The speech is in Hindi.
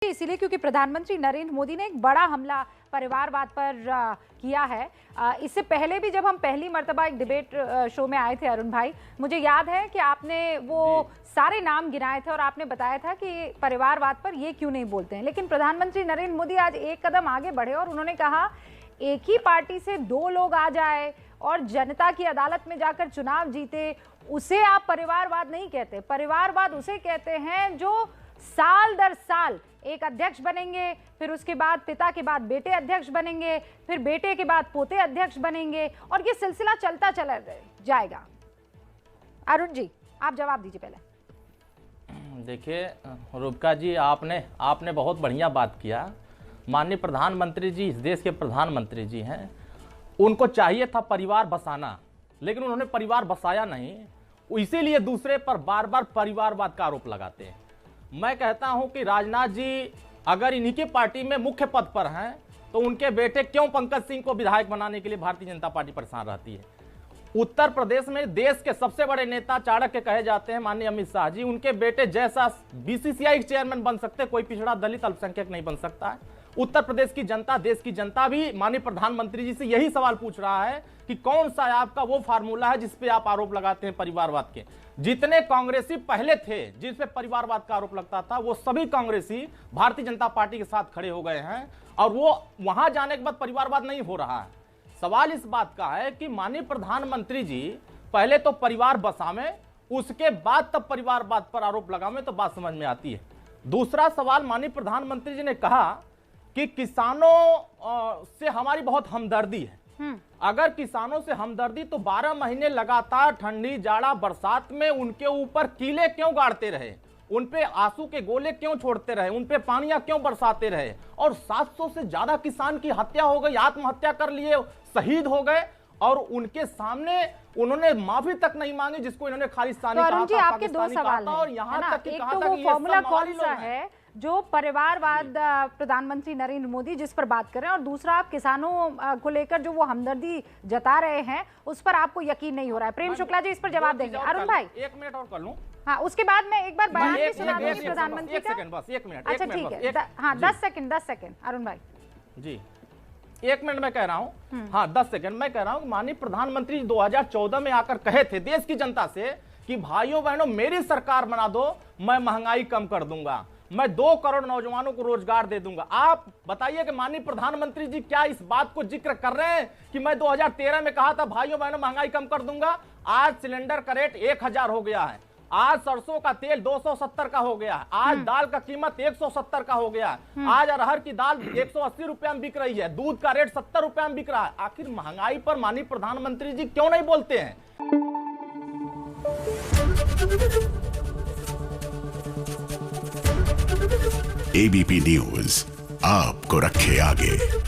इसीलिए क्योंकि प्रधानमंत्री नरेंद्र मोदी ने एक बड़ा हमला परिवारवाद पर किया है। इससे पहले भी जब हम पहली मर्तबा एक डिबेट शो में आए थे अरुण भाई, मुझे याद है कि आपने वो सारे नाम गिनाए थे और आपने बताया था कि परिवारवाद पर ये क्यों नहीं बोलते हैं। लेकिन प्रधानमंत्री नरेंद्र मोदी आज एक कदम आगे बढ़े और उन्होंने कहा एक ही पार्टी से दो लोग आ जाए और जनता की अदालत में जाकर चुनाव जीते, उसे आप परिवारवाद नहीं कहते। परिवारवाद उसे कहते हैं जो साल दर साल एक अध्यक्ष बनेंगे, फिर उसके बाद पिता के बाद बेटे अध्यक्ष बनेंगे, फिर बेटे के बाद पोते अध्यक्ष बनेंगे और ये सिलसिला चलता चला जाएगा। अरुण जी, आप जवाब दीजिए पहले। देखिए रूपका जी, आपने बहुत बढ़िया बात किया। माननीय प्रधानमंत्री जी इस देश के प्रधानमंत्री जी हैं, उनको चाहिए था परिवार बसाना, लेकिन उन्होंने परिवार बसाया नहीं। इसीलिए दूसरे पर बार बार परिवारवाद का आरोप लगाते हैं। मैं कहता हूं कि राजनाथ जी अगर इन्हीं की पार्टी में मुख्य पद पर हैं तो उनके बेटे क्यों पंकज सिंह को विधायक बनाने के लिए भारतीय जनता पार्टी परेशान रहती है। उत्तर प्रदेश में देश के सबसे बड़े नेता चाणक्य कहे जाते हैं माननीय अमित शाह जी, उनके बेटे जैसा बीसीसीआई चेयरमैन बन सकते, कोई पिछड़ा दलित अल्पसंख्यक नहीं बन सकता है। उत्तर प्रदेश की जनता, देश की जनता भी माननीय प्रधानमंत्री जी से यही सवाल पूछ रहा है कि कौन सा आपका वो फार्मूला है जिस पे आप आरोप लगाते हैं परिवारवाद के। जितने कांग्रेसी पहले थे जिस पे परिवारवाद का आरोप लगता था, वो सभी कांग्रेसी भारतीय जनता पार्टी के साथ खड़े हो गए हैं और वो वहां जाने के बाद परिवारवाद नहीं हो रहा है। सवाल इस बात का है कि माननीय प्रधानमंत्री जी पहले तो परिवार बसावें, उसके बाद तब परिवारवाद पर आरोप लगावें तो बात समझ में आती है। दूसरा सवाल, माननीय प्रधानमंत्री जी ने कहा कि किसानों से हमारी बहुत हमदर्दी है। अगर किसानों से हमदर्दी तो 12 महीने लगातार ठंडी जाड़ा बरसात में उनके ऊपर कीले क्यों गाड़ते रहे, उन पे आंसू के गोले क्यों छोड़ते रहे, उन पे पानियां क्यों बरसाते रहे। और 700 से ज्यादा किसान की हत्या हो गई, आत्महत्या कर लिए, शहीद हो गए और उनके सामने उन्होंने माफी तक नहीं मांगी, जिसको इन्होंने खालिस्तानी कहा था, आपके दो सवाल हैं, और यहाँ तक कि कहा था कि फॉर्मूला कौन सा है जो परिवारवाद प्रधानमंत्री नरेंद्र मोदी जिस पर बात कर रहे हैं, और दूसरा आप किसानों को लेकर जो वो हमदर्दी जता रहे हैं उस पर आपको यकीन नहीं हो रहा है। प्रेम शुक्ला जी इस पर जवाब देंगे। अरुण भाई 1 मिनट और कर लूं। हाँ, उसके बाद मैं एक बार बयान भी सुना दूंगी प्रधानमंत्री का। 1 सेकंड बस, 1 मिनट। अच्छा ठीक है, हाँ 10 सेकंड अरुण भाई जी, 1 मिनट मैं कह रहा हूं। हाँ 10 सेकंड मैं कह रहा हूं। माननीय प्रधानमंत्री 2014 में आकर कहे थे देश की जनता से कि भाइयों बहनों मेरी सरकार बना दो, मैं महंगाई कम कर दूंगा, मैं 2 करोड़ नौजवानों को रोजगार दे दूंगा। आप बताइए कि माननीय प्रधानमंत्री जी क्या इस बात को जिक्र कर रहे हैं कि मैं 2013 में कहा था भाइयों बहनों महंगाई कम कर दूंगा। आज सिलेंडर का रेट 1000 हो गया है, आज सरसों का तेल 270 का हो गया है, आज दाल का कीमत 170 का हो गया है, आज अरहर की दाल 180 रुपए में बिक रही है, दूध का रेट 70 रुपए में बिक रहा है। आखिर महंगाई पर माननीय प्रधानमंत्री जी क्यों नहीं बोलते हैं? एबीपी न्यूज आपको रखे आगे।